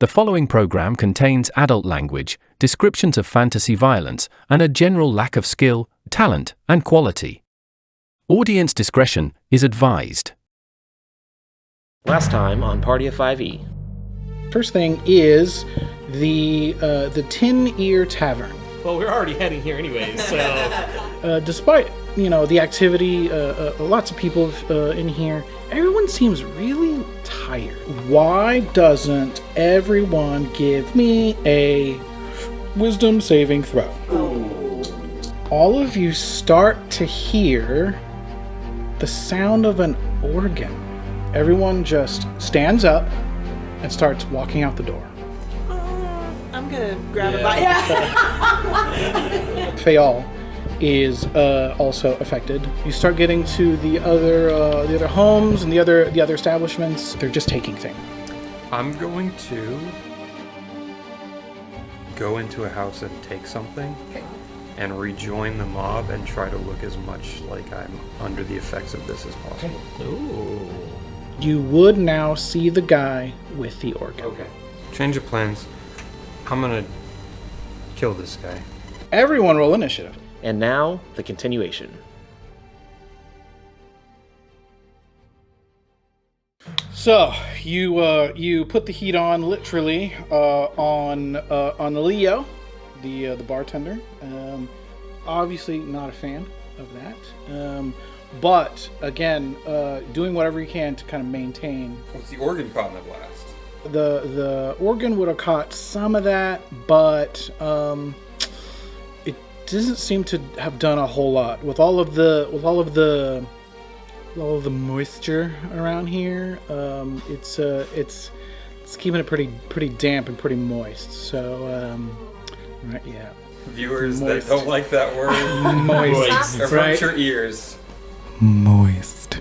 The following program contains adult language, descriptions of fantasy violence, and a general lack of skill, talent, and quality. Audience discretion is advised. Last time on Party of 5e. First thing is the Tin Ear Tavern. Well, we're already heading here anyways, so... Despite, the activity, lots of people in here, everyone seems really tired. Why doesn't everyone give me a wisdom saving throw? Ooh. All of you start to hear the sound of an organ. Everyone just stands up and starts walking out the door. I'm gonna grab a bite. Yeah. Fayal is also affected. You start getting to the other homes and the other establishments. They're just taking things. I'm going to go into a house and take something, and rejoin the mob and try to look as much like I'm under the effects of this as possible. Ooh. You would now see the guy with the organ. Okay. Change of plans. I'm gonna kill this guy. Everyone roll initiative. And now, the continuation. So you put the heat on, literally, on Leo, the bartender. Obviously not a fan of that. But again, doing whatever you can to kind of maintain. What's the organ caught in the blast? The organ would have caught some of that, but it doesn't seem to have done a whole lot with all of the moisture around here. It's keeping it pretty damp and pretty moist. So right, yeah. Viewers Moist. that don't like that word, Moist, avert right? your ears. Moist.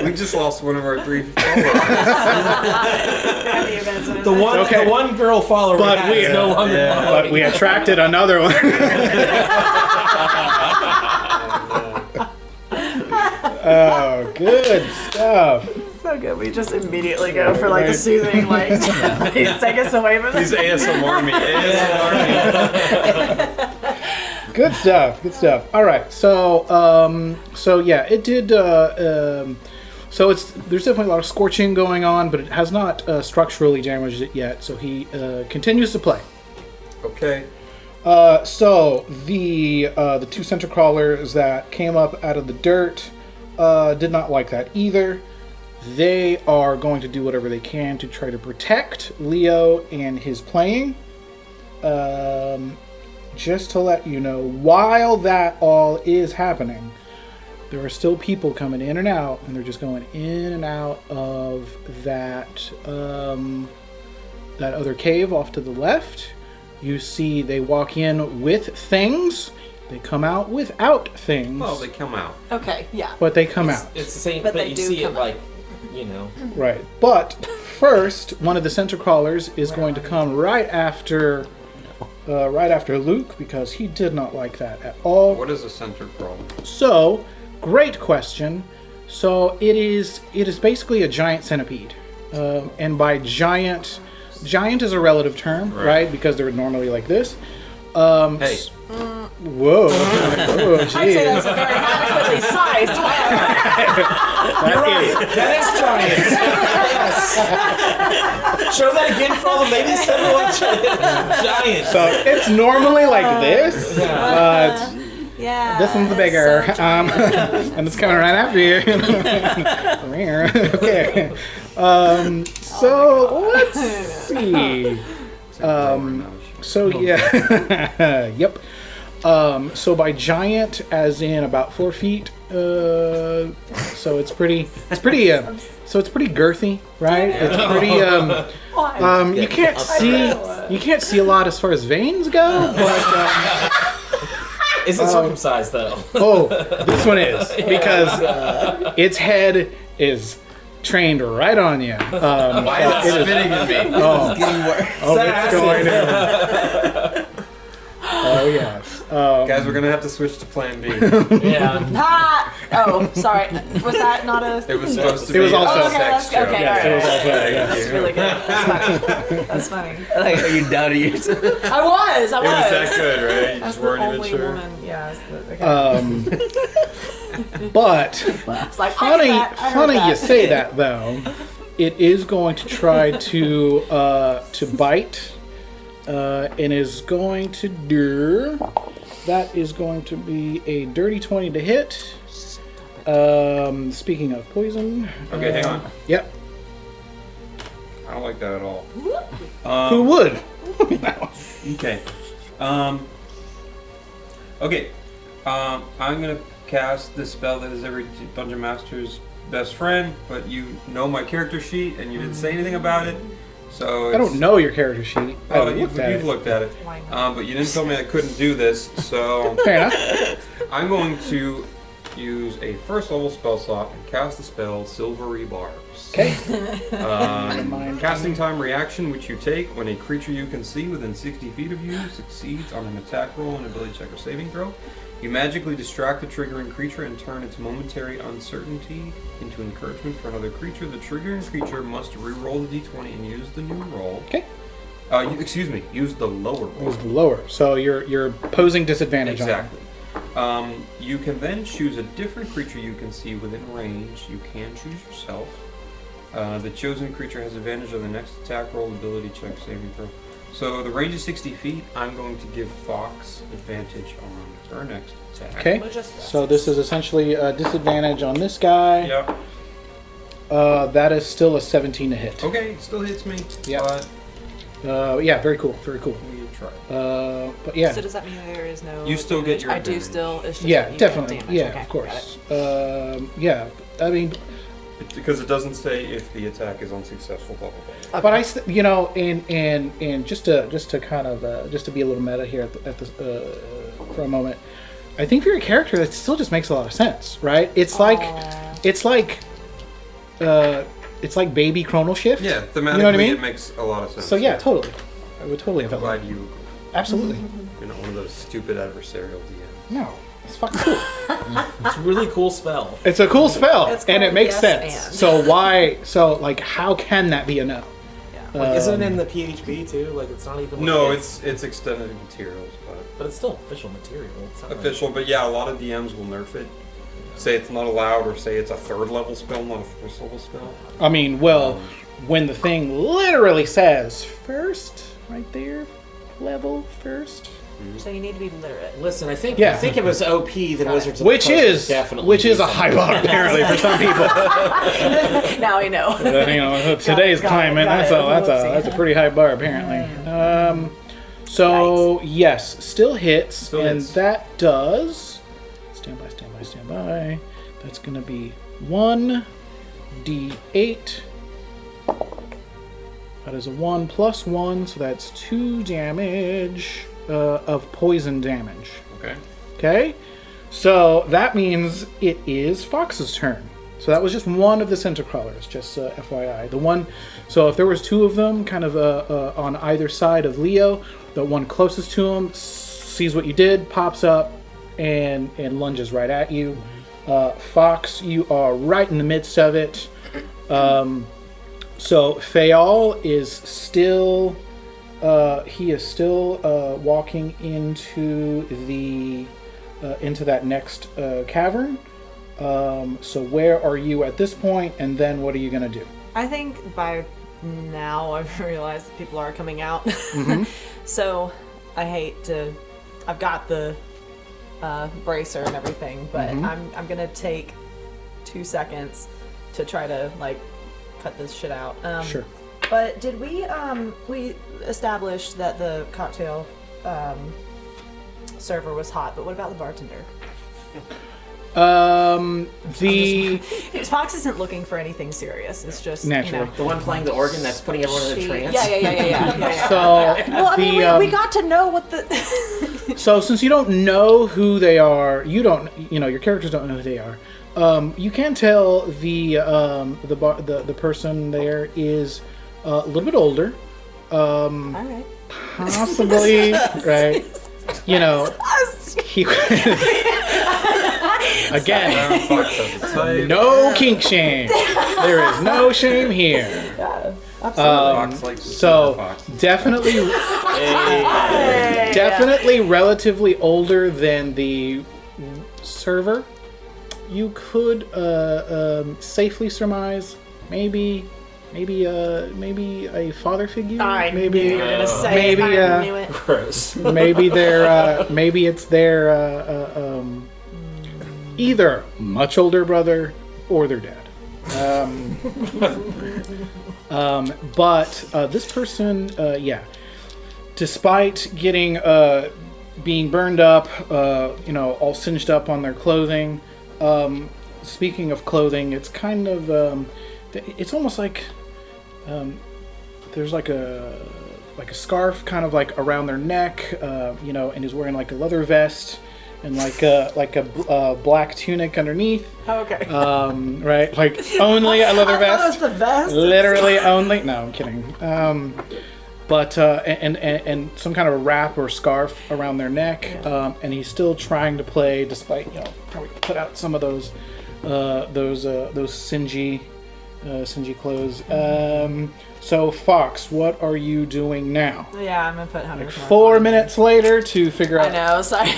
We just lost one of our 3 followers. The one girl follower But we is no longer following. But we attracted another one. Oh, good stuff. So good. We just immediately go for the soothing, please take us away from Please this. ASMR me. Good stuff. All right. So yeah, it did. So there's definitely a lot of scorching going on, but it has not structurally damaged it yet. So he continues to play. Okay. So the 2 center crawlers that came up out of the dirt did not like that either. They are going to do whatever they can to try to protect Leo and his playing. Just to let you know, while that all is happening, there are still people coming in and out, and they're just going in and out of that other cave off to the left. You see they walk in with things, they come out without things. Oh, they come out. Okay, yeah. But they come out. It's the same, But but they you do see it come out. Right. But first, one of the center crawlers is going to come right after Luke, because he did not like that at all. What is a center crawl? So, great question. So it is basically a giant centipede, and by giant is a relative term, right? Because they're normally like this. Hey. Whoa. Oh, I'd say that's a very adequately sized one. That is giant. Yes. Show that again for all the ladies. Giant. So it's normally like this, but Yeah. this one's bigger, and it's coming right after you. Okay. So let's see. So yeah, yep. So by giant, as in about 4 feet. So it's pretty girthy, right? It's pretty. You can't see a lot as far as veins go, but. Is it circumcised though? Oh, this one is, because its head is trained right on you. Why is it spitting at me? Oh, Getting worse. it's going in. Oh yes. Guys, we're gonna have to switch to Plan B. Yeah. Ah! Oh, sorry. Was that not a? It was supposed to be. It was also Oh, okay, sex that's joke. okay. Yes, all it was right. also That's really good. That's funny. I like how you doubted yourself. I was. It was that good, right? You That's just the weren't only even sure. woman. Yeah. Okay. But It's like funny, I heard funny that. you say that though. It is going to try to bite, and is going to do. That is going to be a dirty 20 to hit. Speaking of poison. Okay, hang on. Yep. I don't like that at all. Who would? Okay. Okay. I'm gonna cast this spell that is every dungeon master's best friend, but you know my character sheet and you didn't say anything about it, so I don't know your character sheet. I Oh, looked at you've it. looked at it, Why not? but you didn't tell me I couldn't do this. So Fair enough. I'm going to use a first level spell slot and cast the spell Silvery Barbs. Okay. Casting time reaction, which you take when a creature you can see within 60 feet of you succeeds on an attack roll, an ability check, or saving throw. You magically distract the triggering creature and turn its momentary uncertainty into encouragement for another creature. The triggering creature must re-roll the d20 and use the new roll. Okay. Use the lower roll. It was lower, so you're posing disadvantage Exactly. You can then choose a different creature you can see within range. You can choose yourself. The chosen creature has advantage on the next attack roll, ability check, saving throw. So the range is 60 feet. I'm going to give Fox advantage on her next attack. on. Okay. So this is essentially a disadvantage on this guy. Yep. That is still a 17 to hit. Okay, still hits me. Yeah. But Yeah, very cool, very cool. we try. But yeah. So does that mean there is no? You still get your I do advantage. still. It's just Yeah, that you definitely. get damage. Yeah, Okay, of got course. it. Yeah. I mean, Because it doesn't say if the attack is unsuccessful, blah blah blah. but and just to kind of just to be a little meta here at the for a moment, I think for your character that still just makes a lot of sense, right? It's like baby chronal shift. Yeah, thematically you know what I mean? it makes a lot of sense. So yeah, totally. I would totally have I'm felt glad that. you agree. Absolutely. You're not one of those stupid adversarial DMs. No, it's fucking cool. It's a really cool spell. It's a cool spell, It's and it called makes yes sense. and. So why? So like, how can that be a no? Like, isn't it in the PHB too? Like, it's not even. No, like, it's extended materials, But it's still official material. It's not but official. But yeah, a lot of DMs will nerf it. Say it's not allowed, or say it's a third level spell, not a first level spell. I mean, well, when the thing literally says first, right there, level first, So you need to be literate. Listen, I think Yeah. I think it was OP the Wizards of the which Coast would is definitely which be is a something. high bar apparently for some people. Now I know. You know, today's got it, climate, got that's it. a pretty high bar apparently. So yes, still hits, Still and hits. that does. Stand by. That's gonna be 1d8. That is a 1 plus 1, so that's 2 damage of poison damage. Okay. Okay? So that means it is Fox's turn. So that was just one of the center crawlers, just FYI. The one, so if there was two of them kind of on either side of Leo, the one closest to him sees what you did, pops up, and lunges right at you. Fox, you are right in the midst of it. So Fayal is still walking into that next cavern. So where are you at this point, and then what are you gonna do? I think by now I've realized that people are coming out. So I've got the bracer and everything, but I'm gonna take 2 seconds to try to like cut this shit out. Sure. But did we established that the cocktail server was hot, but what about the bartender? Fox isn't looking for anything serious. It's just Naturally. The one playing the organ that's putting everyone in a trance. Yeah. So Well, I mean, we got to know what the. So since you don't know who they are, your characters don't know who they are. You can tell the person there is a little bit older. All right. Possibly right. you know, he again, Fox has a type. no kink shame. There is no shame here. Fox likes the So silver fox. definitely relatively older than the server. You could safely surmise maybe a father figure. I maybe knew you were gonna say maybe it. I knew it. Gross. maybe they're maybe it's their either much older brother or their dad. But this person, despite getting being burned up, all singed up on their clothing. Speaking of clothing, it's kind of it's almost like there's like a scarf kind of like around their neck, and he's wearing like a leather vest and like a black tunic underneath. Oh, okay. Right, like only a leather I thought it was vest. the vest. Literally only. No, I'm kidding. But and some kind of a wrap or scarf around their neck, and he's still trying to play, despite probably put out some of those singy clothes. So Fox, what are you doing now? Yeah, I'm gonna put Hunter's Mark 4 on. minutes later to figure I out. know. Sorry.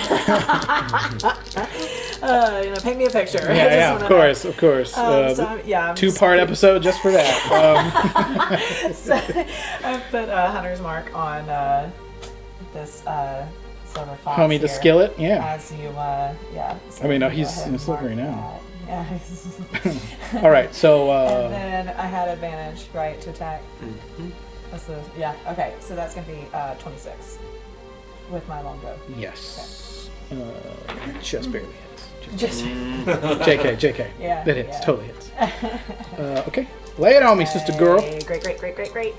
Paint me a picture. I just Yeah, wanna of know. course. I'm just 2-part episode just for that. So, I put Hunter's Mark on this silver fox. Homie, the here. skillet. Yeah. As you, yeah. So I mean, go he's ahead and slippery mark now. that. Yeah. All right. So. And then I had advantage, right, to attack. That's the Okay, so that's gonna be 26 with my longbow. Yes. Just barely hits. Just JK. Yeah, That hits. yeah. Totally hits. Okay. Lay it on me, sister girl. Hey, great.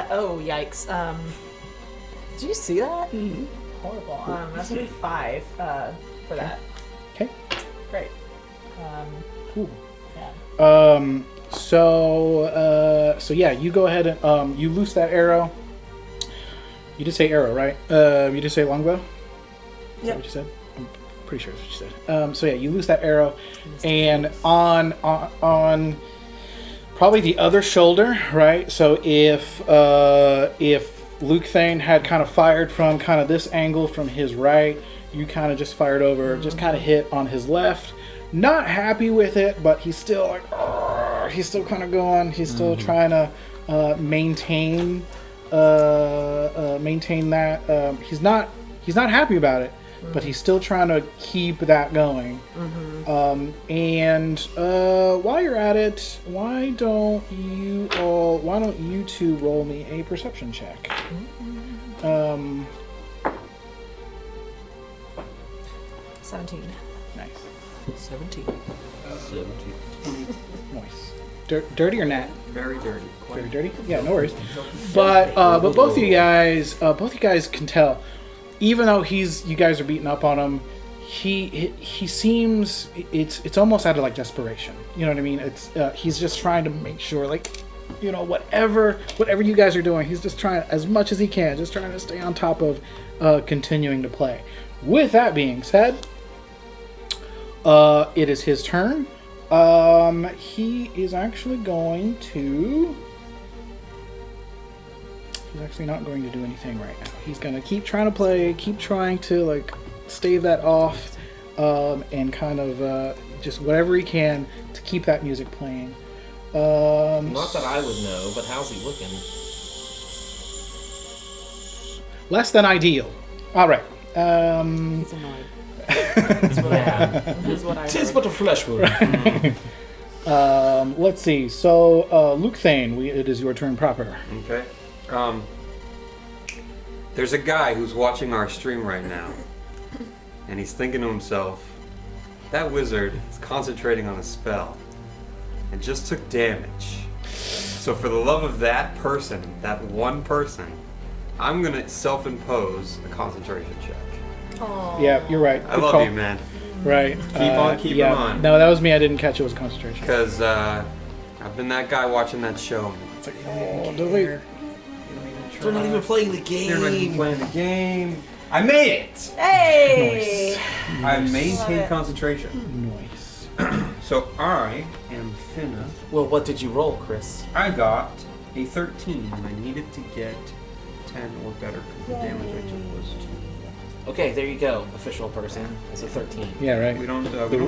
Oh, yikes. Did you see that? Horrible. That's gonna be 5 for that. Okay. Great. Cool. Yeah. So yeah, you go ahead and you loose that arrow. You did say arrow, right? You did say longbow? Is that what you said? I'm pretty sure that's what you said. So yeah, you loose that arrow, and on probably the other shoulder, right? So if Lukthaen had kind of fired from kind of this angle from his right, you kind of just fired over, just kind of hit on his left. Not happy with it, but he's still like, he's still kind of going. He's still trying to maintain that. He's not happy about it, but he's still trying to keep that going. And while you're at it, why don't you two roll me a perception check? 17. Nice. 17. Nice. Dirty or not? Very dirty. Very dirty? Yeah, no worries. But both of you guys can tell, even though you guys are beating up on him, he seems it's almost out of like desperation. You know what I mean? It's he's just trying to make sure, like, whatever you guys are doing, he's just trying as much as he can, just trying to stay on top of continuing to play. With that being said, it is his turn. He is actually going to... He's actually not going to do anything right now. He's going to keep trying to play, keep trying to, like, stave that off, and kind of just whatever he can to keep that music playing. Not that I would know, but how's he looking? Less than ideal. All right. He's annoyed. That's what I have. Is what I Tis heard. but a flesh wound. Let's see. So, Lukthaen, it is your turn proper. Okay. There's a guy who's watching our stream right now, and he's thinking to himself, that wizard is concentrating on a spell and just took damage. So for the love of that person, that one person, I'm gonna self-impose a concentration check. Yeah, you're right. I Good love call. you, man. Right. Keep yeah. on. No, that was me. I didn't catch it was concentration. Because I've been that guy watching that show. It's like, oh, delete. They're not even playing the They're not even game. playing the game. I made it! Hey! I maintained concentration. Nice. So I am finna. Well, what did you roll, Chris? I got a 13 and I needed to get 10 or better because the damage I took was 2. Okay, there you go. Official person. It's a 13. Yeah, right. We don't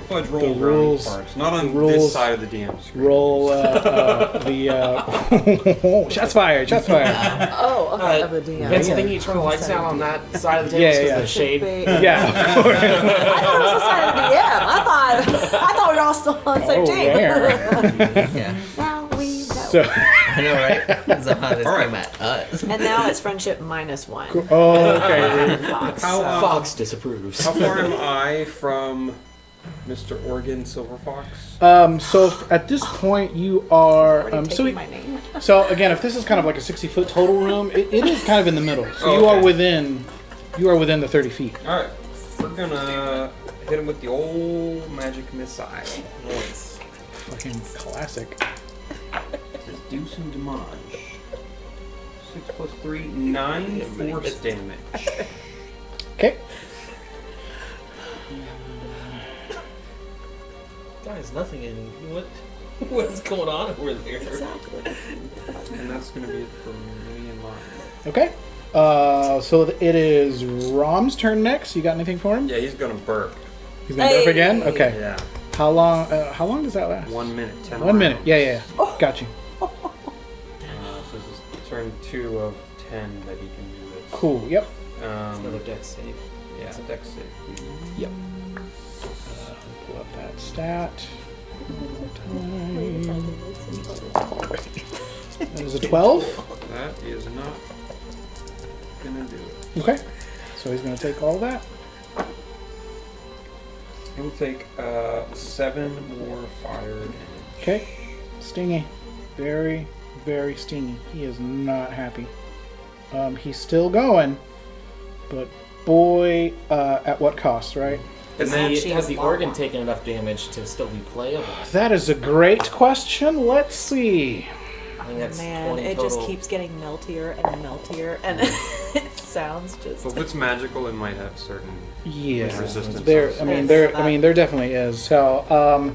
fudge rolls around rules- these parts. Not on rules- this side of the DM screen. Roll shots fired. Shots fired. Oh, okay. Uh, Of the DM. Vincent, I think you turn the lights down on that side of the table Yeah, because yeah. of the shade. Yeah. I thought it was the side of the DM. I thought we were all still on the same team. Yeah. Now we know. So, I know, right? That's how this All right. came at us. And now it's friendship -1. okay. Fox. Fox disapproves. How far am I from Mr. Oregon Silver Fox? So at this point you are Already so taking my name. so again, if this is kind of like a 60-foot total room, it is kind of in the middle. So Oh, you are okay. within the 30 feet. All right, we're gonna hit him with the old magic missile. Nice. Fucking classic. Says do some damage. 6 plus 3, 9 force damage. Okay. Guys, nothing in. What's going on over there? Exactly. And that's gonna be it for me and mine. Okay. So it is Rom's turn next. You got anything for him? Yeah, he's gonna burp. He's gonna burp Hey. again. Okay. Yeah. How long? How long does that last? 1 minute, 10 1 minute. rounds. Yeah. Got you. So this is turn 2 of 10 that he can do this. Cool. Yep. Another dex save. Yeah, dex save. Yep. Pull up that stat. That is a 12. That is not gonna do it. Okay. So he's gonna take all that. He'll take 7 more fire damage. Okay. Stingy. Very, very stingy. He is not happy. He's still going, but boy, at what cost, right? And then Has the organ taken enough damage to still be playable? That is a great question. Let's see. I think that's Man, 20 it total. just keeps getting meltier and meltier, and it sounds just. so if it's magical, it might have certain Yeah, resistance. there. I mean, there definitely is. So,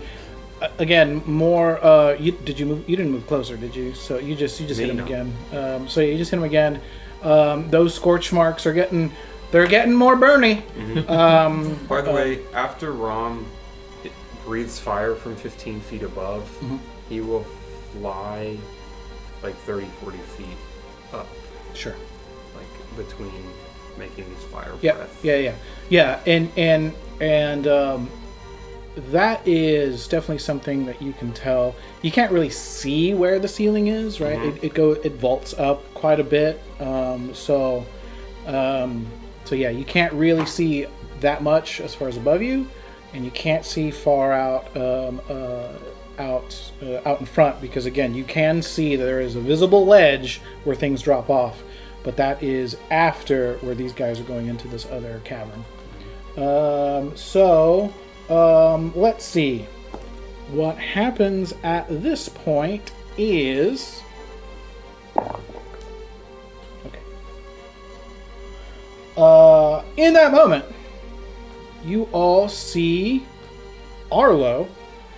again, more. You move? You didn't move closer, did you? So you just hit him no. again. So you just hit him again. Those scorch marks are getting. They're getting more burny. By the way, after Rom breathes fire from 15 feet above, he will fly like 30, 40 feet up, Sure. like between making these fire Yeah. breath. Yeah. And that is definitely something that you can tell. You can't really see where the ceiling is, right? It vaults up quite a bit. So yeah, you can't really see that much as far as above you, and you can't see far out out in front, because again, you can see that there is a visible ledge where things drop off, but that is after where these guys are going into this other cavern. Let's see. What happens at this point is... in that moment, you all see Arlo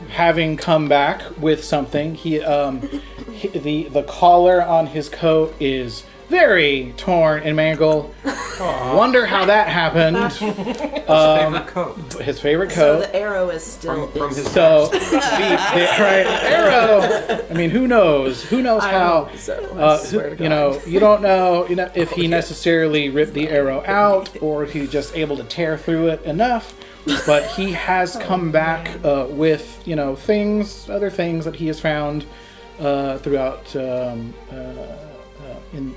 having come back with something. The collar on his coat is very torn and mangled. Wonder how that happened. Favorite coat. His favorite So coat. the arrow is still. From his So right, arrow. I mean, who knows? Who knows how? You don't know. If he necessarily ripped the arrow out, or if he was just able to tear through it enough. But he has come back with other things that he has found throughout in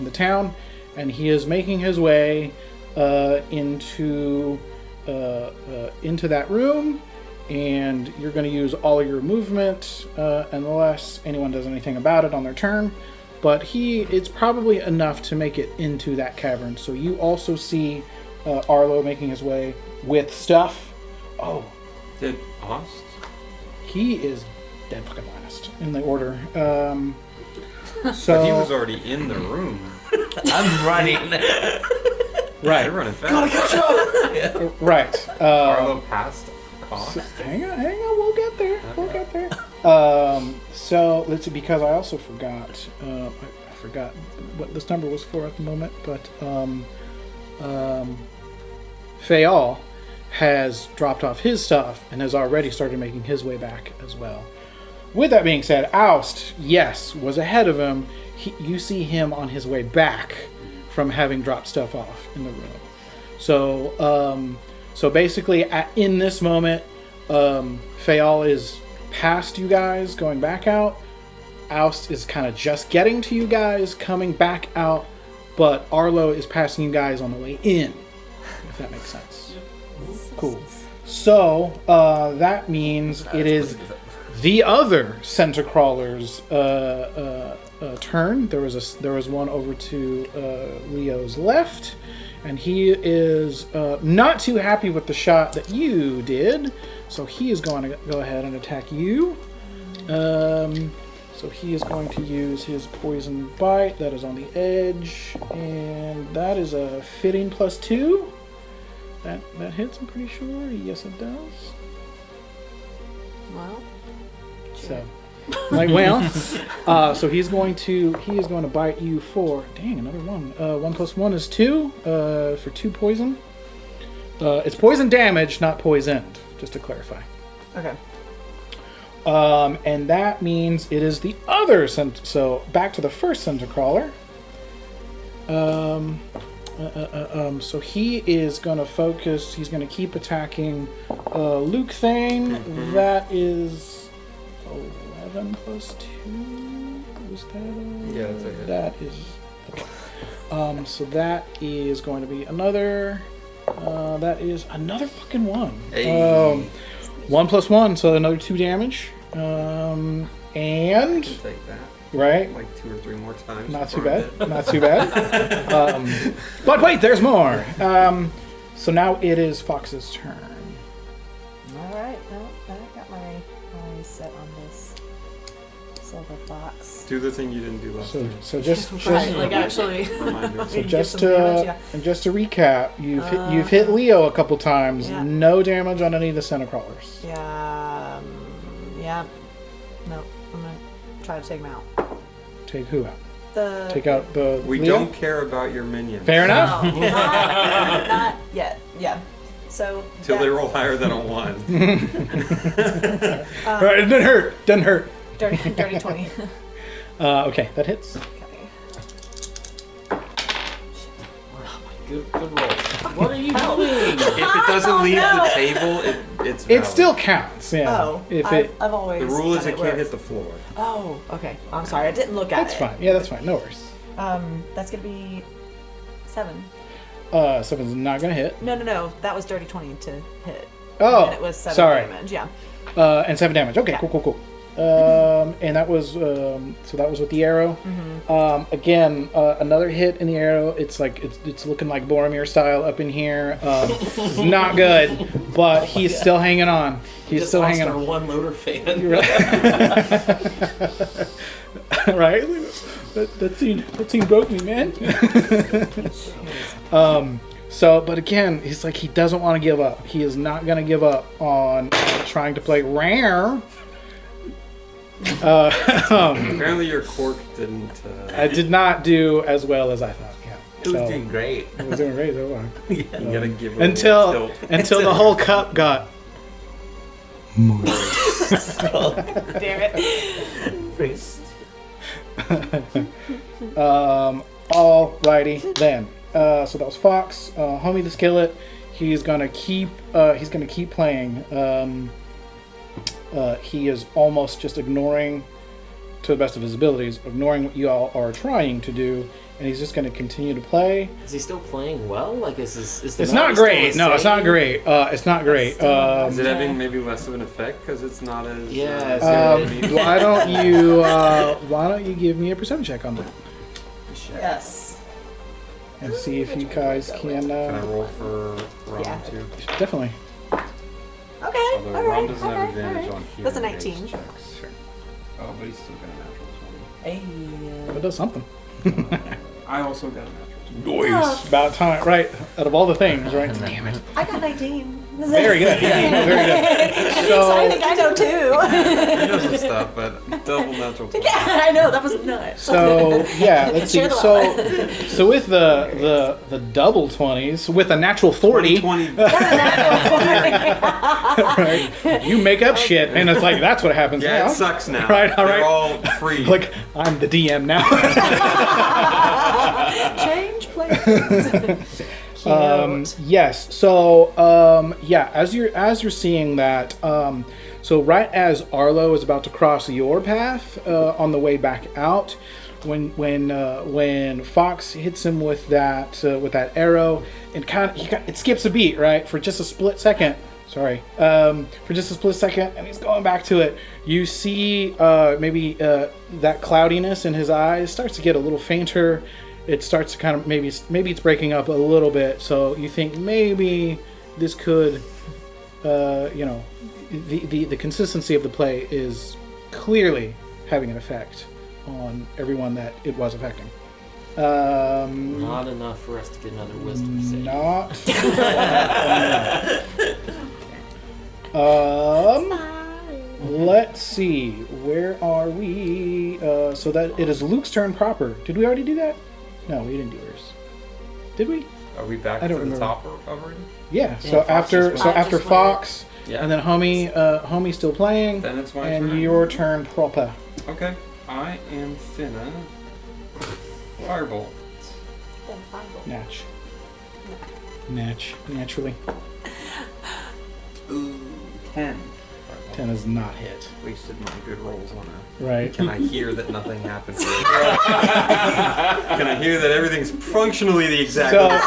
the town, and he is making his way into that room. And you're going to use all your movement unless anyone does anything about it on their turn. But it's probably enough to make it into that cavern. So you also see Arlo making his way with stuff. Oh, Did Aust? he is dead fucking last in the order. But he was already in the room. I'm running. Right. They're running fast. Right. Arlo passed Aust. Hang on, we'll get there. We'll get there. So let's see, because I also forgot. I forgot what this number was for at the moment, but Haugh has dropped off his stuff and has already started making his way back as well. With that being said, Aust, yes, was ahead of him. You see him on his way back from having dropped stuff off in the room. So basically, in this moment, Haugh is past you guys, going back out. Aust is kind of just getting to you guys, coming back out, but Arlo is passing you guys on the way in, if that makes sense. Cool. So that means it is the other center crawler's turn. There was one over to Leo's left, and he is not too happy with the shot that you did, so he is going to go ahead and attack you. So he is going to use his poison bite. That is on the edge, and that is a fitting +2. That hits, I'm pretty sure. Yes, it does. Well. So, so he is going to bite you for another one. 1 + 1 is 2 for 2 poison. It's poison damage, not poisoned, just to clarify. Okay. And that means it is the other so back to the first center crawler. So he is going to focus. He's going to keep attacking Lukthaen. That is 11 + 2. Is that? Yeah, that's a hit. That is. Okay. So that is going to be another. That is another fucking 1. Hey. 1 + 1, so another 2 damage. And Take that. right. Like 2 or 3 more times. Not too before I bad. hit. Not too bad. But wait, there's more. So now it is Fox's turn. All right. Well, I got my set on this silver fox. Do the thing you didn't do last time. So just Right, like actually. Reminder. so get just some to damage, yeah. and just to recap, you've hit Leo a couple times. Yeah. No damage on any of the center crawlers. Yeah. Yeah. No, I'm gonna try to take him out. Take who out? The Take out the. We Leo? don't care about your minions. Fair enough. No, not yet. Yeah. So. Till they roll higher than a 1. Right, it doesn't hurt. Doesn't hurt. Dirty 20. Okay, that hits. Okay. Good roll. What are you doing? If it doesn't leave the table, it's It valid. still counts. Yeah. Oh, If I've it. always. The rule is done it can't where- hit the floor. Oh, okay. I'm sorry. I didn't look at That's it. fine. Yeah, that's fine. No worries. That's gonna be 7. 7's not gonna hit. No. That was dirty 20 to hit. Oh, And it was 7 sorry. damage. Yeah. And 7 damage. Okay, Yeah. cool. And that was so that was with the arrow. Again, another hit in the arrow. It's like it's looking like Boromir style up in here. It's not good, but he's still hanging on. He's Just still lost hanging our on. one loader fan. Right? That scene broke me, man. So, but again, he's like he doesn't want to give up. He is not going to give up on trying to play rare. Apparently your cork didn't... I did not do as well as I thought. Yeah, It was doing great. I was doing great so far. you gotta give it a Until little tilt. until the whole cup got. Damn it. Alrighty then. So that was Fox. Homie the Skillet. He's gonna keep playing. He is almost just ignoring, to the best of his abilities, ignoring what you all are trying to do, and he's just going to continue to play. Is he still playing well? Like, is the It's not melody still great. the No, it's same? not great. It's not great. Is it having maybe less of an effect because it's not as... Yeah, it's why don't you give me a perception check on that Yes. and see if you guys can. Can I roll for Rom Yeah. too? Definitely. Okay. Although All Rom right. doesn't have advantage on human That's a 19. checks. Sure. Oh, but he's still got a natural 20. Hey. It does something. I also got a natural. Nice. About time, right? Out of all the things, right? Damn it. I got 19. Very good. Yeah, very good. So I think I know too. He knows some stuff, but double natural 20. Yeah, I know that was nuts. So yeah, let's see. Share the So with the double 20s, with a natural 40, 20. right? You make up shit, and it's like that's what happens Yeah, now. it sucks now. Right, all They're right. all free. Like I'm the DM now. Change places. Cute. Yes. So yeah, as you're seeing that, so right as Arlo is about to cross your path on the way back out, when Fox hits him with that arrow, and it skips a beat, right, for just a split second. Sorry, for just a split second, and he's going back to it. You see maybe that cloudiness in his eyes starts to get a little fainter. It starts to kind of maybe it's breaking up a little bit. So you think maybe this could, the consistency of the play is clearly having an effect on everyone that it was affecting. Not enough for us to get another wisdom save. Not. Let's see. Where are we? So that it is Luke's turn proper. Did we already do that? No, we didn't do yours. Did we? Are we back I to don't the remember. top already? Yeah. Yeah, So Fox after just so went. after Fox, Yeah. and then homie's still playing, Then it's my and turn. your turn proper. Okay. I am finna firebolt. Naturally. Ooh, 10. 10 is not hit. Wasted my good rolls on that. Right. Can I hear that nothing happened? Can I hear that everything's functionally the exactly the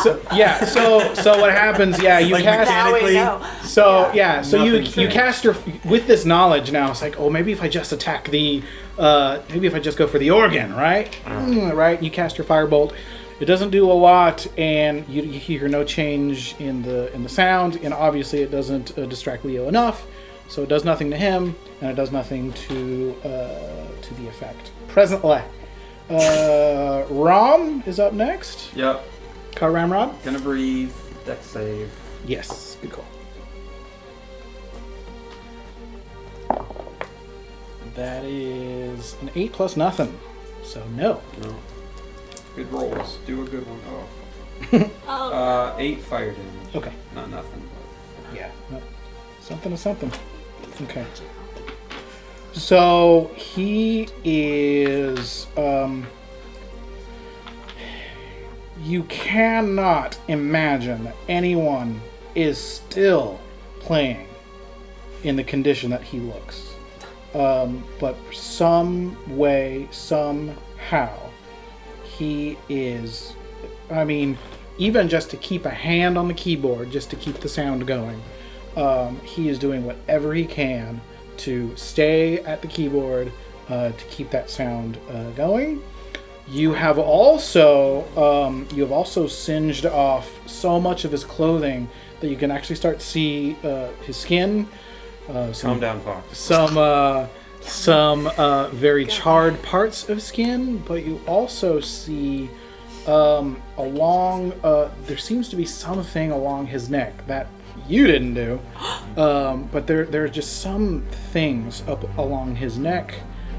same? So what happens? Yeah, you Like cast. mechanically. So yeah, so you Nothing changed. cast your with this knowledge now. It's like, oh, maybe if I just attack maybe if I just go for the organ, right? Right. You cast your firebolt. It doesn't do a lot, and you hear no change in the sound, and obviously it doesn't distract Leo enough, so it does nothing to him, and it does nothing to the effect. Presently, Rom is up next. Yep. Car Ramrod. Gonna breathe. Dex save. Yes, good call. That is an 8 plus nothing, so no. No. Good rolls. Do a good one. Oh. 8 fire damage. Okay. Not nothing. Yeah. No. Something is something. Okay. So he is. You cannot imagine that anyone is still playing in the condition that he looks. But some way, somehow, he is. I mean, even just to keep a hand on the keyboard, just to keep the sound going, he is doing whatever he can to stay at the keyboard to keep that sound going. You have also singed off so much of his clothing that you can actually start to see his skin. Calm down, Fox. Some very charred parts of skin, but you also see along. There seems to be something along his neck that you didn't do, but there are just some things up along his neck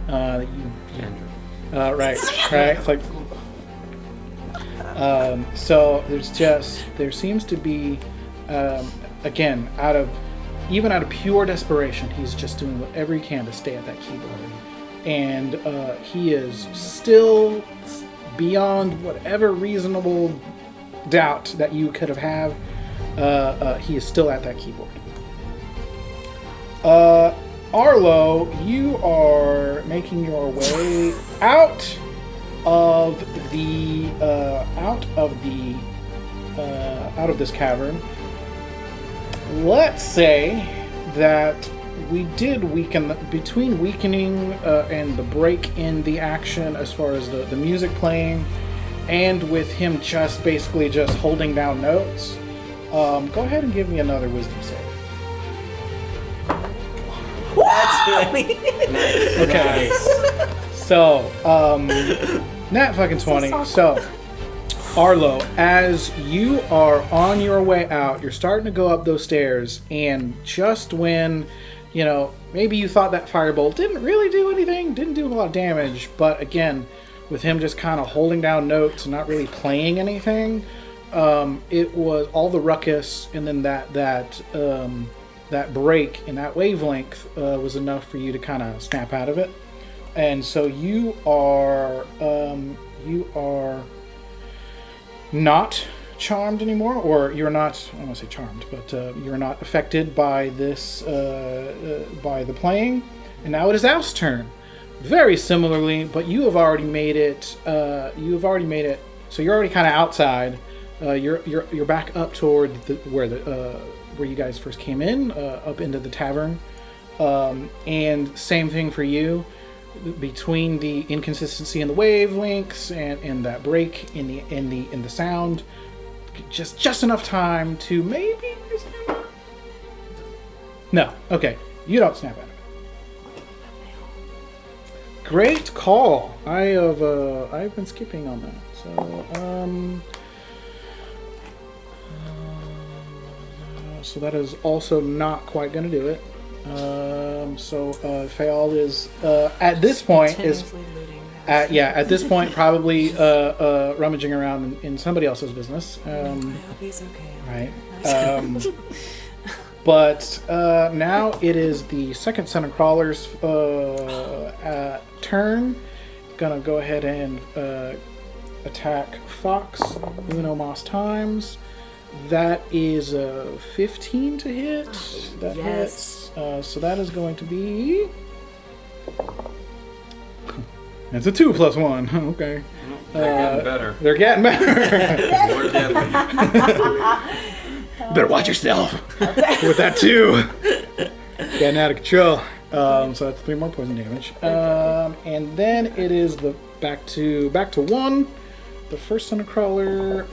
that you. Right. It's like. So there seems to be, again, out of pure desperation, he's just doing whatever he can to stay at that keyboard, and he is still beyond whatever reasonable doubt that you could have he is still at that keyboard. Arlo, you are making your way out of this cavern. Let's say that we did weaken between weakening and the break in the action as far as the music playing, and with him just basically just holding down notes. Go ahead and give me another wisdom save. That's really Okay. So, Nat fucking 20. So, Arlo, as you are on your way out, you're starting to go up those stairs, and just when, maybe you thought that firebolt didn't really do anything, didn't do a lot of damage, but again, with him just kind of holding down notes and not really playing anything, it was all the ruckus, and then that break in that wavelength was enough for you to kind of snap out of it. And so you are not charmed anymore, or you're not, I don't want to say charmed, but you're not affected by this, by the playing. And now it is Aust's turn. Very similarly, but you have already made it, so you're already kind of outside. You're back up toward where you guys first came in, up into the tavern. And same thing for you. Between the inconsistency in the wavelengths and that break in the sound, just enough time to maybe snap out. No, okay, you don't snap out of it. Great call. I've been skipping on that. So that is also not quite going to do it. Fail is at this point at this point probably rummaging around in somebody else's business. I hope he's okay. Right. But now it is the second Son of Crawler's turn. Gonna go ahead and attack Fox Uno Mas times. That is a 15 to hit. That hits. So that is going to be... It's a 2 plus 1. Okay. They're getting better. They're getting better. More deadly. Better watch yourself with that 2. Getting out of control. So that's 3 more poison damage. And then it is the back to 1. The first Son of Crawler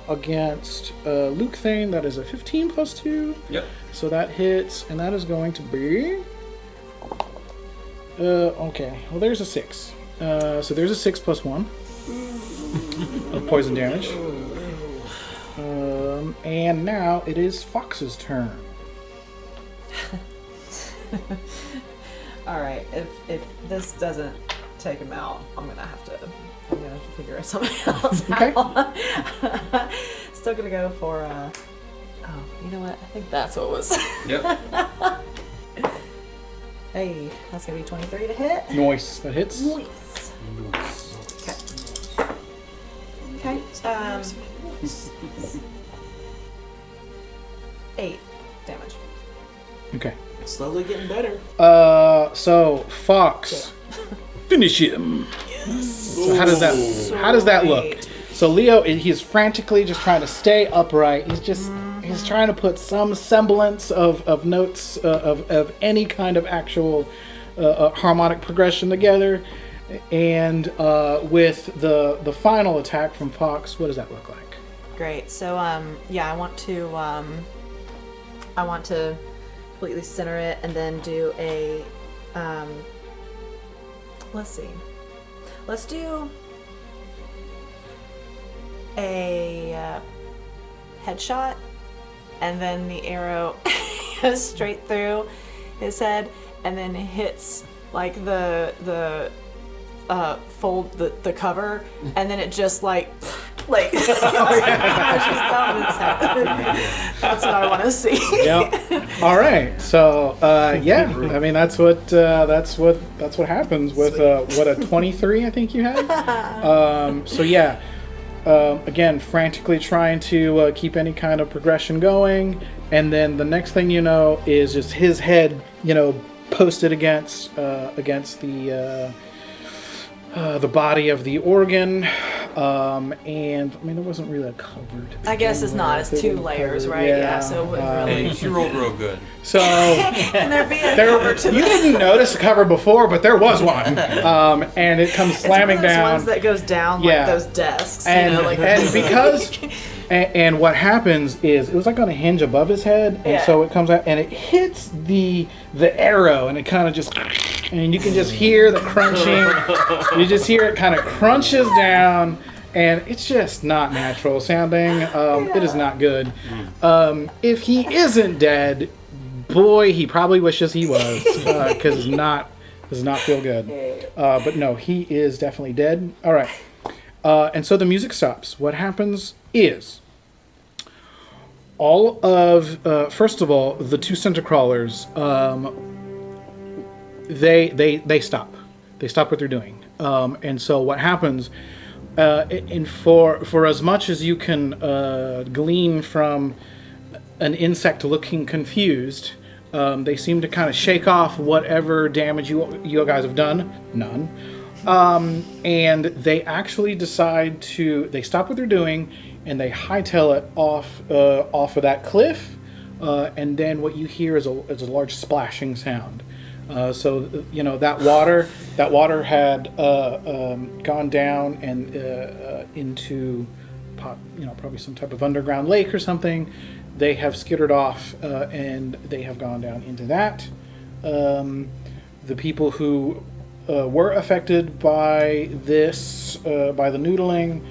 against Lukthaen. That is a 15 plus 2. Yep. So that hits, and that is going to be... okay, well there's a 6. So there's a 6 plus 1 of poison damage. And now it is Fox's turn. Alright, if this doesn't take him out, I'm gonna have to figure something else out. Still gonna go for you know what? I think that's what it was. Yep. Hey, that's gonna be 23 to hit. Nice. That hits. Nice. Okay. 8 damage. Okay. Slowly getting better. So Fox, finish him. So how does that look? So Leo, he's frantically just trying to stay upright. He's trying to put some semblance of notes of any kind of actual harmonic progression together. And with the final attack from Fox, what does that look like? Great. So I want to completely center it and then do a let's see. Let's do a headshot, and then the arrow goes straight through his head, and then hits like the fold the cover, and then it just like that's what I want to see. Yep. All right. So yeah, I mean that's what happens with what a 23 I think you had. So yeah. Again, frantically trying to keep any kind of progression going, and then the next thing you know is just his head, posted against the body of the organ, and I mean there wasn't really a cover. I guess it's not. It's 2 layers, right? Yeah. So it wouldn't really. Hey, she rolled real good. So and there being a cover to you didn't notice a cover before, but there was one, and it comes slamming it's one of those down. Ones that goes down like those desks, and and because. And what happens is, it was like on a hinge above his head, and so it comes out and it hits the arrow, and it kind of just and you can just hear the crunching. You just hear it kind of crunches down, and it's just not natural sounding. It is not good. If he isn't dead, boy, he probably wishes he was, because does not feel good. But no, he is definitely dead. All right. And so the music stops. What happens is all of, first of all, the two center crawlers, they stop. They stop what they're doing. And so what happens, and for as much as you can glean from an insect looking confused, they seem to kind of shake off whatever damage you guys have done. None. And they actually decide they stop what they're doing and they hightail it off of that cliff. And then what you hear is a large splashing sound. So that water had gone down and into probably some type of underground lake or something. They have skittered off and they have gone down into that. The people who were affected by this, by the noodling,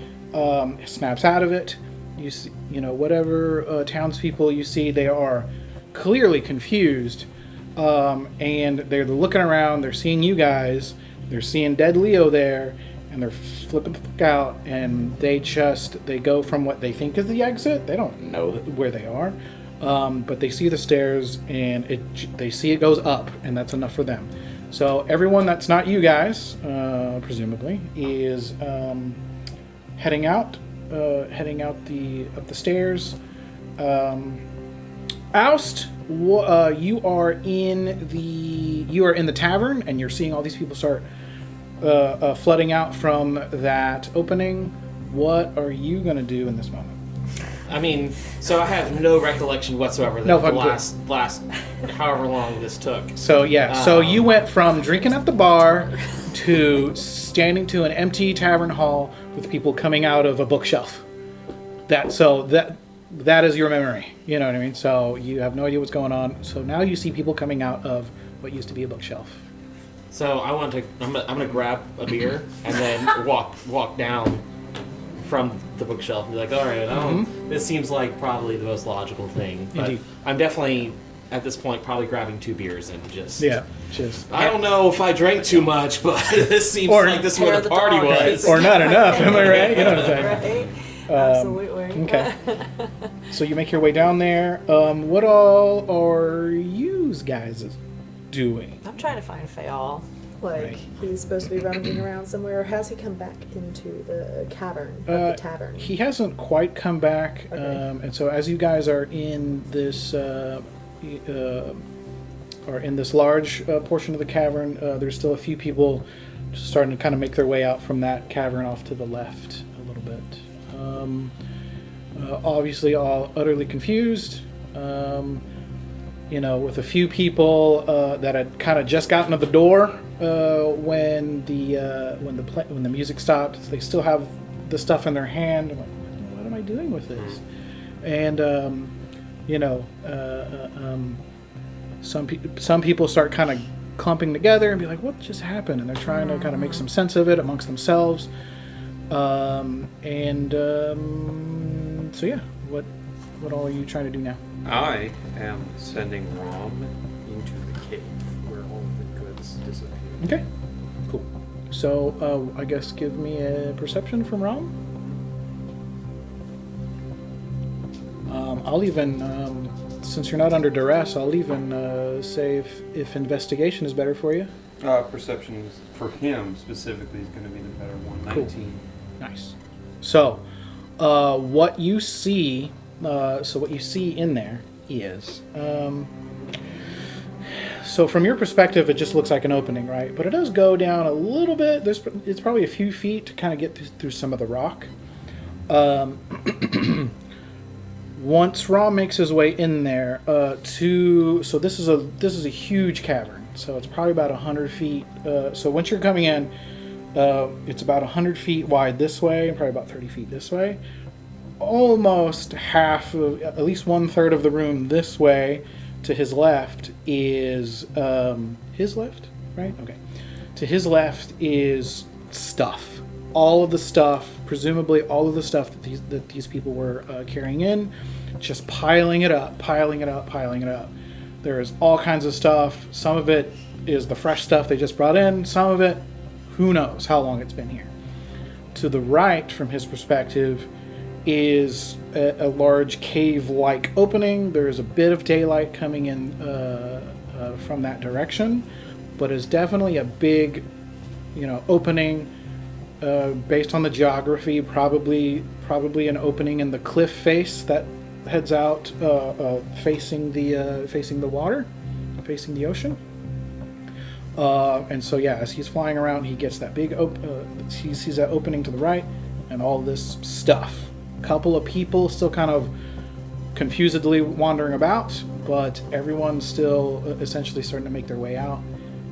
snaps out of it. You see, whatever townspeople you see, they are clearly confused. And they're looking around, they're seeing you guys, they're seeing dead Leo there, and they're flipping the fuck out, and they go from what they think is the exit. They don't know where they are, but they see the stairs, and they see it goes up, and that's enough for them. So everyone that's not you guys, presumably, is heading out up the stairs. Aust, you are in the tavern, and you're seeing all these people start flooding out from that opening. What are you going to do in this moment? I mean, so I have no recollection whatsoever that the last however long this took. So so you went from drinking at the bar to standing to an empty tavern hall with people coming out of a bookshelf. That is your memory. You know what I mean? So you have no idea what's going on. So now you see people coming out of what used to be a bookshelf. So I'm gonna grab a beer and then walk down from the bookshelf and be like, all right, this seems like probably the most logical thing. But Indeed. I'm definitely at this point probably grabbing 2 beers and just I don't know if I drank too much, but this seems like this is where the party was. Or not enough. Am I right? You know what I'm saying? Right. Absolutely. Okay. So you make your way down there. What all are you guys doing? I'm trying to find Fayal. Right. He's supposed to be rummaging around somewhere, or has he come back into the cavern of the tavern? He hasn't quite come back. Okay. And so as you guys are in this large portion of the cavern, there's still a few people starting to kind of make their way out from that cavern off to the left a little bit. Obviously all utterly confused. With a few people that had kind of just gotten to the door when the music stopped. They still have the stuff in their hand. I'm like, what am I doing with this? And some people start kind of clumping together and be like, what just happened? And they're trying to kind of make some sense of it amongst themselves. So yeah, what all are you trying to do now? I am sending Rom into the cave where all of the goods disappear. Okay, cool. So I guess give me a perception from Rom. I'll even, since you're not under duress, I'll even say if investigation is better for you. Perception for him specifically is going to be the better one. 19. Cool. Nice. So, what you see in there is, so from your perspective, it just looks like an opening, right? But it does go down a little bit. It's probably a few feet to kind of get through some of the rock. Once Ra makes his way in there, so this is a huge cavern. So it's probably about 100 feet. So once you're coming in, it's about 100 feet wide this way, and probably about 30 feet this way. Almost half of, at least 1/3 of the room this way to his left is his left, right? Okay. To his left is stuff. All of the stuff, presumably all of the stuff that these people were carrying in, just piling it up. There's all kinds of stuff. Some of it is the fresh stuff they just brought in. Some of it, who knows how long it's been here. To the right, from his perspective, is a large cave-like opening. There's a bit of daylight coming in from that direction, but it's definitely a big, opening. Based on the geography, probably an opening in the cliff face that heads out, facing the water, facing the ocean. And so as he's flying around, he gets that big he sees that opening to the right, and all this stuff. A couple of people still kind of confusedly wandering about, but everyone's still essentially starting to make their way out.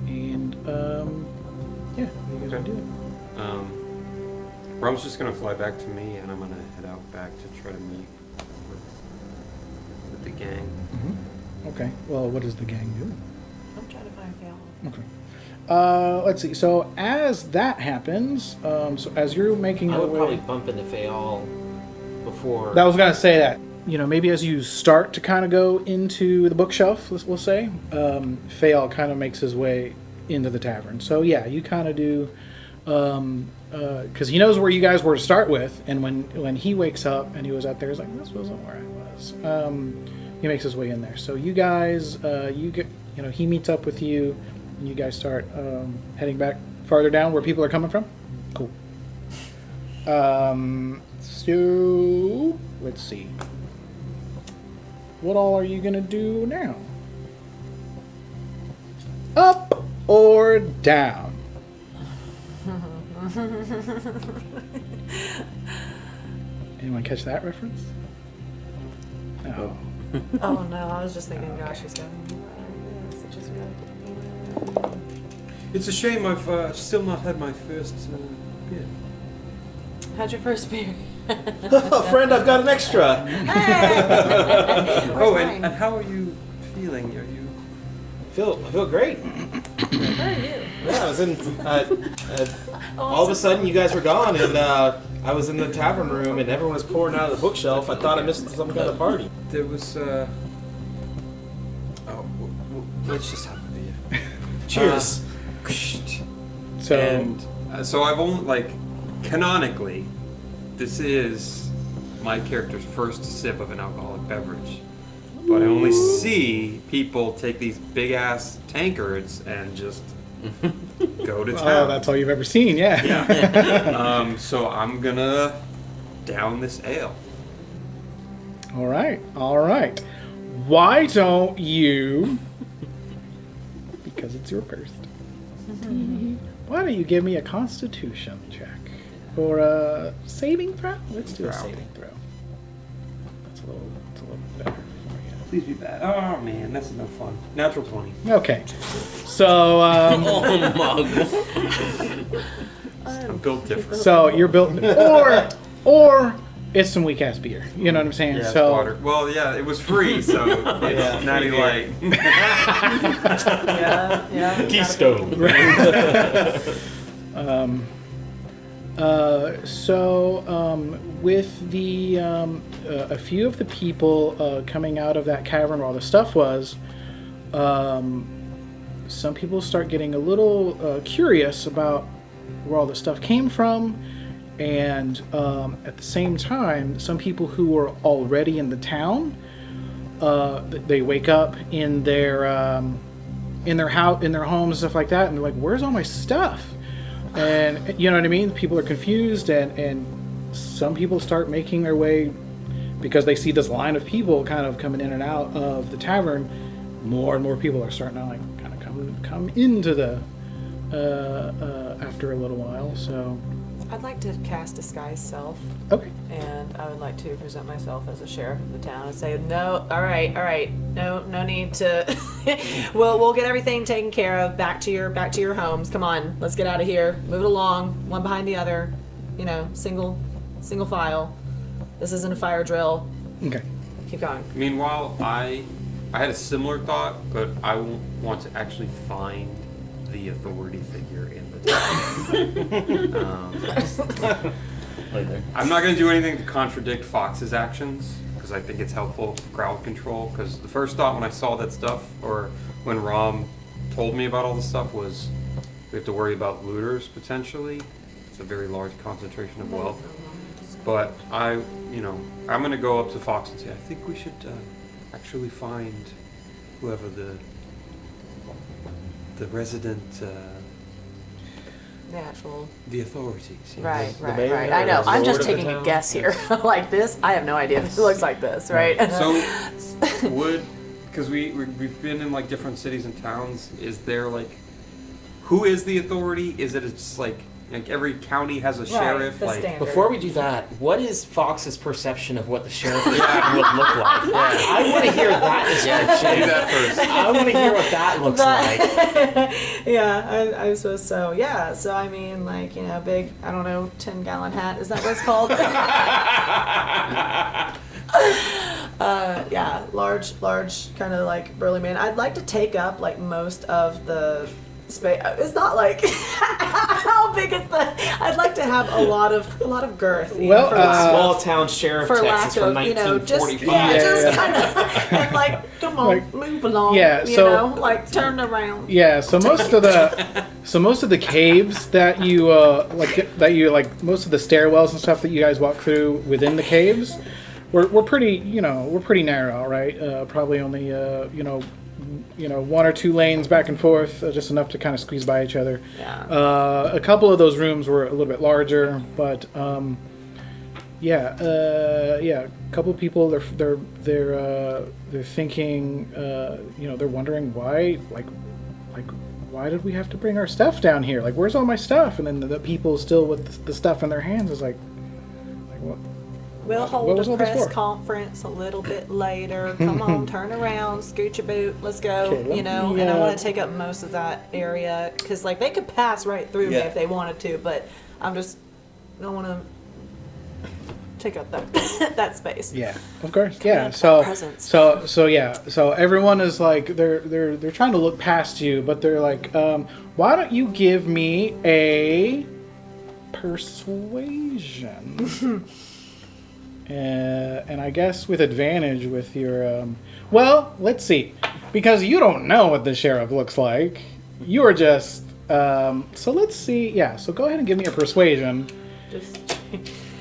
And what are you guys gonna do? Rum's just gonna fly back to me, and I'm gonna head out back to try to meet with the gang. Mm-hmm. Okay. Well, what does the gang do? I'm trying to find Haugh. Okay. Let's see. So as that happens, so as you're making I your would way, probably bump into Fayal before. I was gonna say that. Maybe as you start to kind of go into the bookshelf, we'll say, Fayal kind of makes his way into the tavern. So you kind of do, because he knows where you guys were to start with, and when he wakes up and he was out there, he's like, this wasn't where I was. He makes his way in there. So you guys, he meets up with you, and you guys start heading back farther down where people are coming from. Cool. So let's see. What all are you gonna do now? Up or down? Anyone catch that reference? No. Oh no, I was just thinking, gosh, he's going. It's a shame I've still not had my first beer. How'd your first beer? Friend, I've got an extra. Hey! And how are you feeling? Are you? I feel great. How are you? Yeah, I was in. All of a sudden, you guys were gone, and I was in the tavern room, and everyone was pouring out of the bookshelf. I thought I missed some kind of party. There was. Let's just have a beer. Cheers. So, So I've only canonically, this is my character's first sip of an alcoholic beverage. But I only see people take these big ass tankards and just go to town. oh, that's all you've ever seen, yeah. Yeah. So I'm gonna down this ale. All right. Why don't you? Because it's your first. Why don't you give me a Constitution check or a saving throw? Let's do a saving throw. That's a little better for you. Please be bad. Oh man, that's no fun. Natural 20. Okay. So. Oh my god. I'm built different. So you're built, or it's some weak ass beer. You know what I'm saying? Yeah, so water. Well, yeah, it was free, so it's natty light. Yeah. Keystone. With the a few of the people coming out of that cavern where all the stuff was, some people start getting a little curious about where all the stuff came from, and at the same time, some people who were already in the town, they wake up in their house, in their homes, and stuff like that, and they're like, "Where's all my stuff?" And you know what I mean? People are confused, and some people start making their way because they see this line of people kind of coming in and out of the tavern. More and more people are starting to kind of come into the after a little while. So I'd like to cast Disguise Self. Okay. And I would like to present myself as a sheriff of the town and say, no, all right, no need to. we'll get everything taken care of. Back to your homes. Come on, let's get out of here. Move it along, one behind the other. Single file. This isn't a fire drill. Okay. Keep going. Meanwhile, I had a similar thought, but I want to actually find the authority figure in the town. I'm not going to do anything to contradict Fox's actions, because I think it's helpful for crowd control, because the first thought when I saw that stuff, or when Rom told me about all this stuff, was we have to worry about looters, potentially. It's a very large concentration of wealth. But I'm going to go up to Fox and say, I think we should actually find whoever the resident, the authorities. Right. mayor I know. or the I'm just lord of the taking a town? guess here. Like this, I have no idea if it looks like this, right? So, because we've been in like different cities and towns, is there like, who is the authority? Is it just like every county has a sheriff? the Like, standard. Before we do that, what is Fox's perception of what the sheriff would look like? I want to hear that description. do that first. I want to hear what that looks like. Yeah, I suppose so. Yeah, so I mean, like, big, I don't know, 10-gallon hat. Is that what it's called? Yeah, large, kind of like burly man. I'd like to take up like most of the space. It's not like how big is the? I'd like to have a lot of girth. Well, for lack- Small town sheriff for Texas lack from of, just 1945. kind of and like, come on, Like, move along. yeah, so- like turn around. Yeah, so most of the caves that you most of the stairwells and stuff that you guys walk through within the caves, we're pretty narrow, right? Probably only one or two lanes back and forth, just enough to kind of squeeze by each other. Yeah. A couple of those rooms were a little bit larger, but a couple of people they're thinking, they're wondering why why did we have to bring our stuff down here? Like, where's all my stuff? And then the people still with the stuff in their hands is like what? We'll What hold was a all this press for? conference a little bit later. Come on, turn around, scoot your boot, let's go. Okay, And I want to take up most of that area because, like, they could pass right through me Yeah. if they wanted to, but I don't want to take up that space. Yeah, of course. Yeah. Command So presence. so everyone is like they're trying to look past you, but they're like, why don't you give me a persuasion? And I guess with advantage with your let's see, because you don't know what the sheriff looks like. You are just so let's see. Yeah. So go ahead and give me a persuasion. Just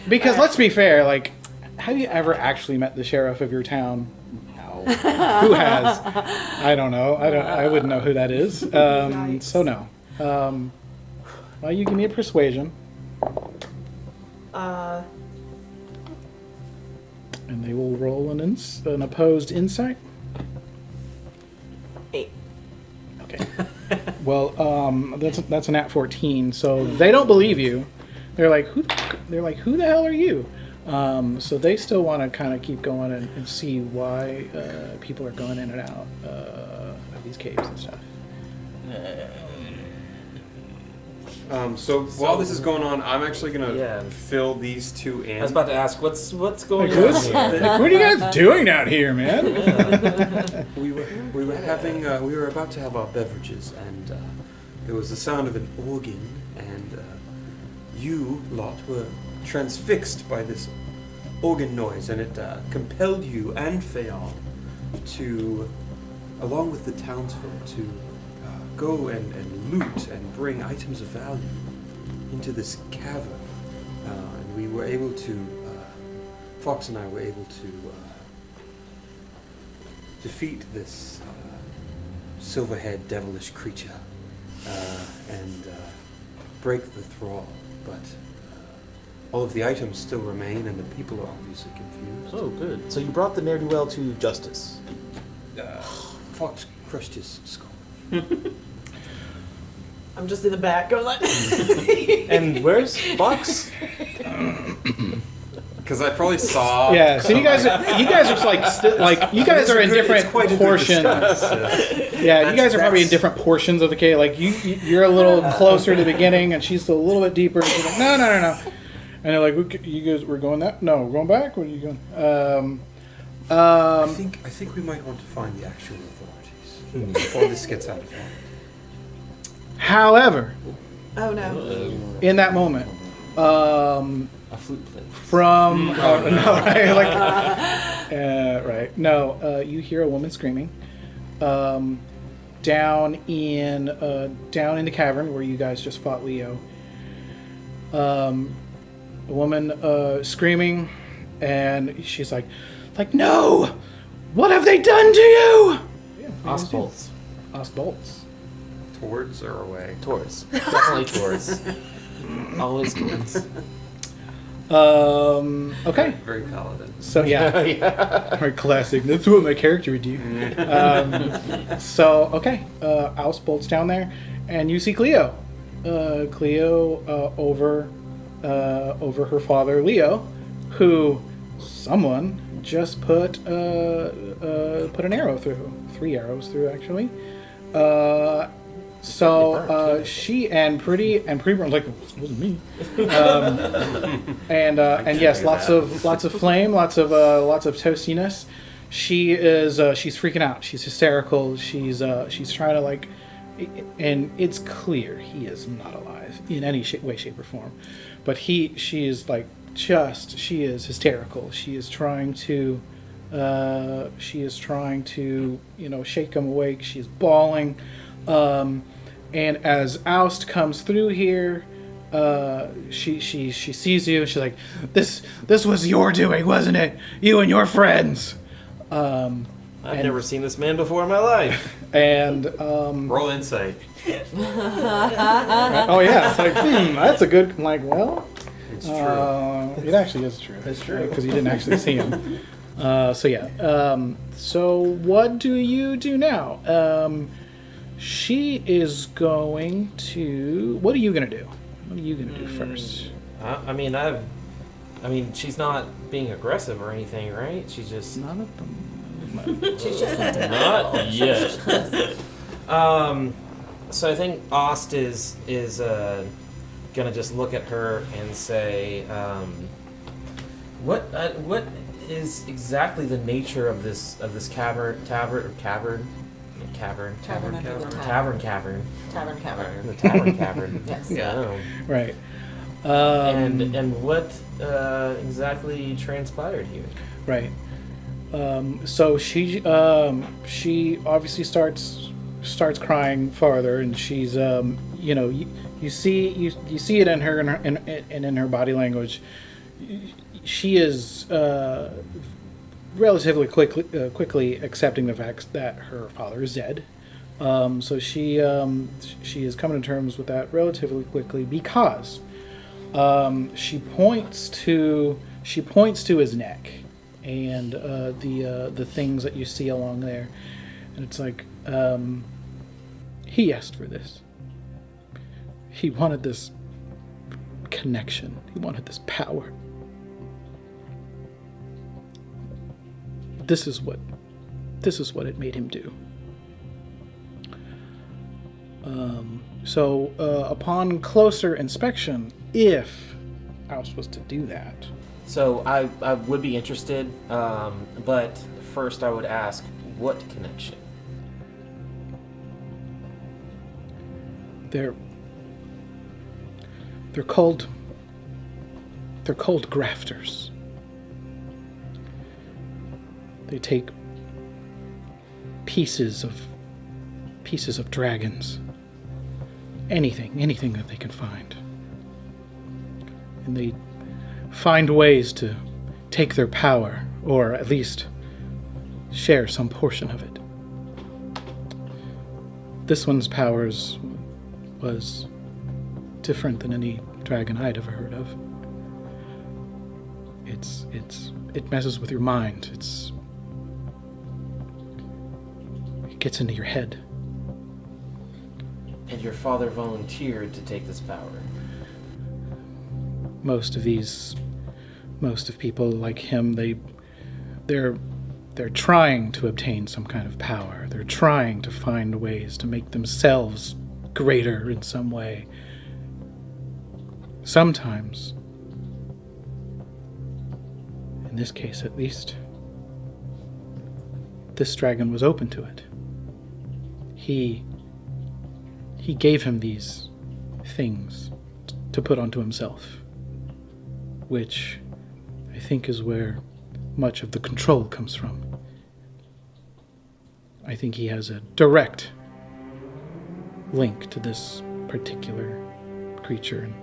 Because let's be fair, like, have you ever actually met the sheriff of your town? No. Who has? I don't know. I wouldn't know who that is. So no. Well, you give me a persuasion, and they will roll an opposed insight. 8. Okay. Well, that's a nat 14. So they don't believe you. They're like, who the hell are you? So they still want to kind of keep going and see why people are going in and out of these caves and stuff. So while this is going on, I'm actually gonna Yeah. fill these two in. I was about to ask, what's going Like, on what's- here? like, what are you guys doing out here, man? We were about to have our beverages, and there was the sound of an organ, and you lot were transfixed by this organ noise, and it compelled you and Phaon to, along with the townsfolk, to go and loot and bring items of value into this cavern. And we were able to, Fox and I were able to defeat this silverhead devilish creature and break the thrall. But all of the items still remain, and the people are obviously confused. Oh, good. So you brought the ne'er-do-well to justice. Fox crushed his skull. I'm just in the back going like. And where's Fox? Because I probably saw. Yeah. So you guys are you guys are in different portions. Yeah, you guys are probably in different portions of the cave. Like you're a little closer to the beginning, and she's still a little bit deeper. And she's like, no. And they're like, you guys, we're going that? No, we're going back. Where are you going? I think we might want to find the actual authorities before this gets out of hand. However, Oh no. in that moment, A flute player. from no, right, like, right, no, you hear a woman screaming down in the cavern where you guys just fought Leo. A woman screaming, and she's like, no, what have they done to you? Aust bolts. Aust bolts. Towards or away? Towards. Definitely towards. Always towards. Okay. Very paladin. So yeah, very classic. That's what my character would do. So okay, Aust bolts down there, and you see Cleo. Cleo over her father Leo, who someone just put an arrow through, 3 arrows through actually. So she and pretty like, it wasn't me. And yes, lots of flame, lots of toastiness. She's freaking out. She's hysterical. She's trying to like, and it's clear he is not alive in any way, shape, or form. But she is hysterical. She is trying to shake him awake. She's bawling. And as Aust comes through here, she sees you. She's like, "This was your doing, wasn't it? You and your friends." I've never seen this man before in my life. And Roll insight. oh yeah, it's like that's a good. I'm like, well, It's true. it actually is true. It's true. Because you didn't actually see him. So yeah. So what do you do now? She is going to. What are you gonna do? What are you gonna do first? I mean, she's not being aggressive or anything, right? She's just Not at the moment. She's just not yet. So I think Aust is gonna just look at her and say, what is exactly the nature of this cavern? Yes. Yeah. Right. And what exactly transpired here? Right. So she obviously starts crying farther, and she's you see it in her and in her body language. She is relatively quickly accepting the fact that her father is dead. So she is coming to terms with that relatively quickly because she points to his neck and the things that you see along there, and it's like he asked for this. He wanted this connection. He wanted this power. This is what it made him do. So upon closer inspection, if Aust was to do that, So I would be interested, but first I would ask, what connection? they're called grafters. They take pieces of dragons, anything that they can find, and they find ways to take their power, or at least share some portion of it. This one's powers was different than any dragon I'd ever heard of. It messes with your mind. It gets into your head. And your father volunteered to take this power. Most of people like him, they're trying to obtain some kind of power. They're trying to find ways to make themselves greater in some way. Sometimes, in this case at least, this dragon was open to it. He he gave him these things to put onto himself, which I think is where much of the control comes from. I think he has a direct link to this particular creature, and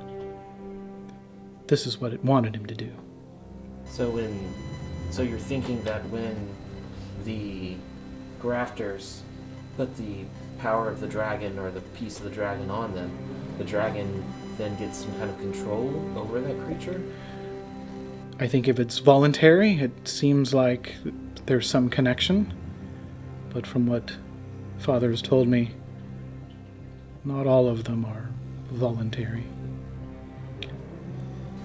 this is what it wanted him to do. So you're thinking that when the grafters put the power of the dragon or the piece of the dragon on them, the dragon then gets some kind of control over that creature? I think if it's voluntary, it seems like there's some connection. But from what Father has told me, not all of them are voluntary.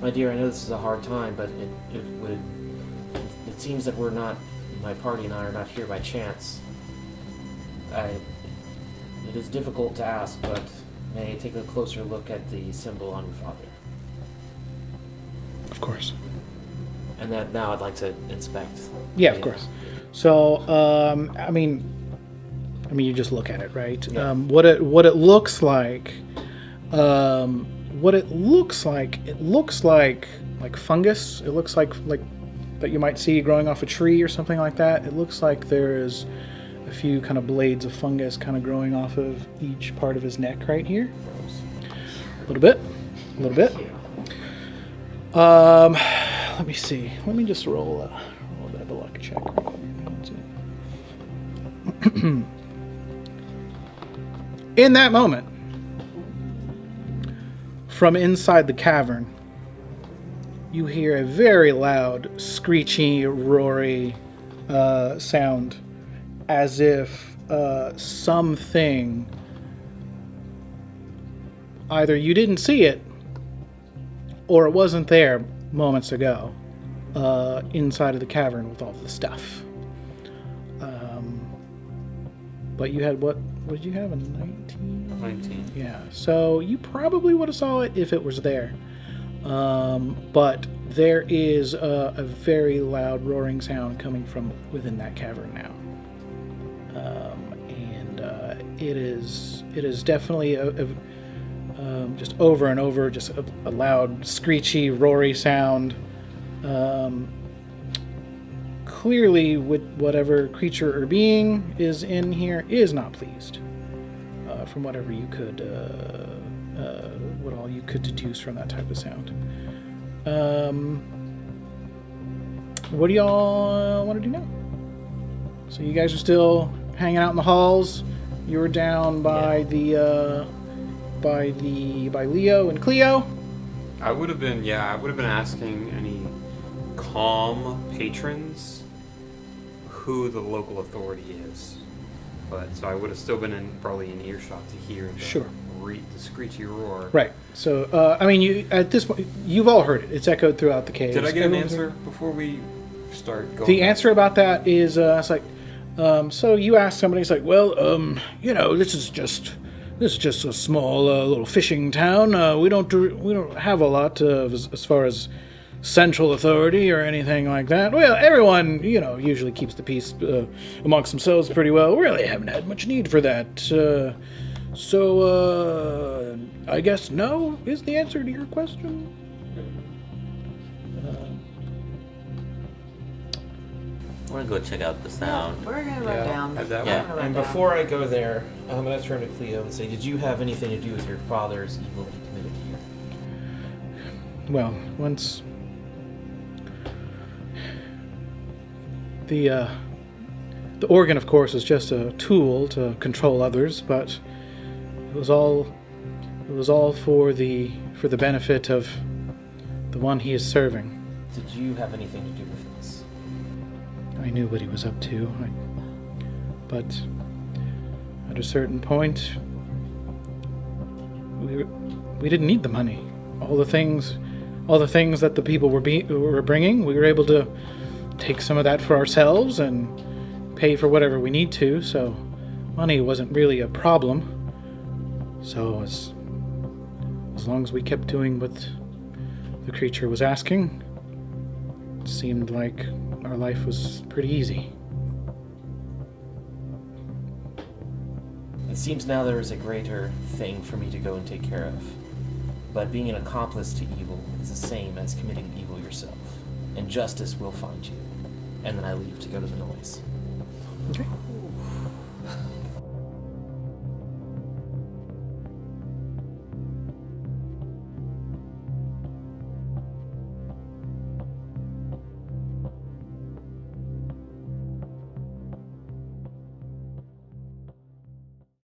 My dear, I know this is a hard time, but it seems that my party and I are not here by chance. It is difficult to ask, but may I take a closer look at the symbol on your father? Of course. And that now I'd like to inspect. Yeah, of course. So, I mean, you just look at it, right? Yeah. What it looks like, it looks like fungus. It looks like that you might see growing off a tree or something like that. It looks like there is a few kind of blades of fungus kind of growing off of each part of his neck right here. A little bit. Let me see. Let me just roll a bit of a luck check. In that moment, from inside the cavern, you hear a very loud, screechy, roary sound, as if something, either you didn't see it, or it wasn't there moments ago, inside of the cavern with all the stuff. But you had what did you have, a 19? 19. Yeah, so you probably would have saw it if it was there. But there is a very loud roaring sound coming from within that cavern now. And it is definitely just over and over, just a loud, screechy, roary sound. Clearly, with whatever creature or being is in here, is not pleased. From whatever you could, what all you could deduce from that type of sound. What do y'all want to do now? So you guys are still hanging out in the halls. You were down by by Leo and Cleo. I would have been asking any calm patrons who the local authority is. But so I would have still been probably in earshot to hear the, the screechy roar. Right. So I mean, you at this point you've all heard it. It's echoed throughout the caves. Did I get an answer before we start going? The answer about that is it's like, so you ask somebody, it's like, well, this is just a small little fishing town. We don't have a lot as far as central authority or anything like that. Well, everyone, usually keeps the peace amongst themselves pretty well. We really haven't had much need for that. So I guess no is the answer to your question. I want to go check out the sound. We're gonna run down. Have that Yeah. one? And before I go there, I'm going to turn to Cleo and say, did you have anything to do with your father's evil that he committed here? Well, once the organ, of course, is just a tool to control others, but it was all for the benefit of the one he is serving. Did you have anything to do with this? I knew what he was up to, but at a certain point, we didn't need the money. All the things that the people were bringing, we were able to take some of that for ourselves and pay for whatever we need to. So money wasn't really a problem. So as long as we kept doing what the creature was asking, it seemed like our life was pretty easy. It seems now there is a greater thing for me to go and take care of. But being an accomplice to evil is the same as committing evil yourself. And justice will find you. And then I leave to go to the noise. Okay.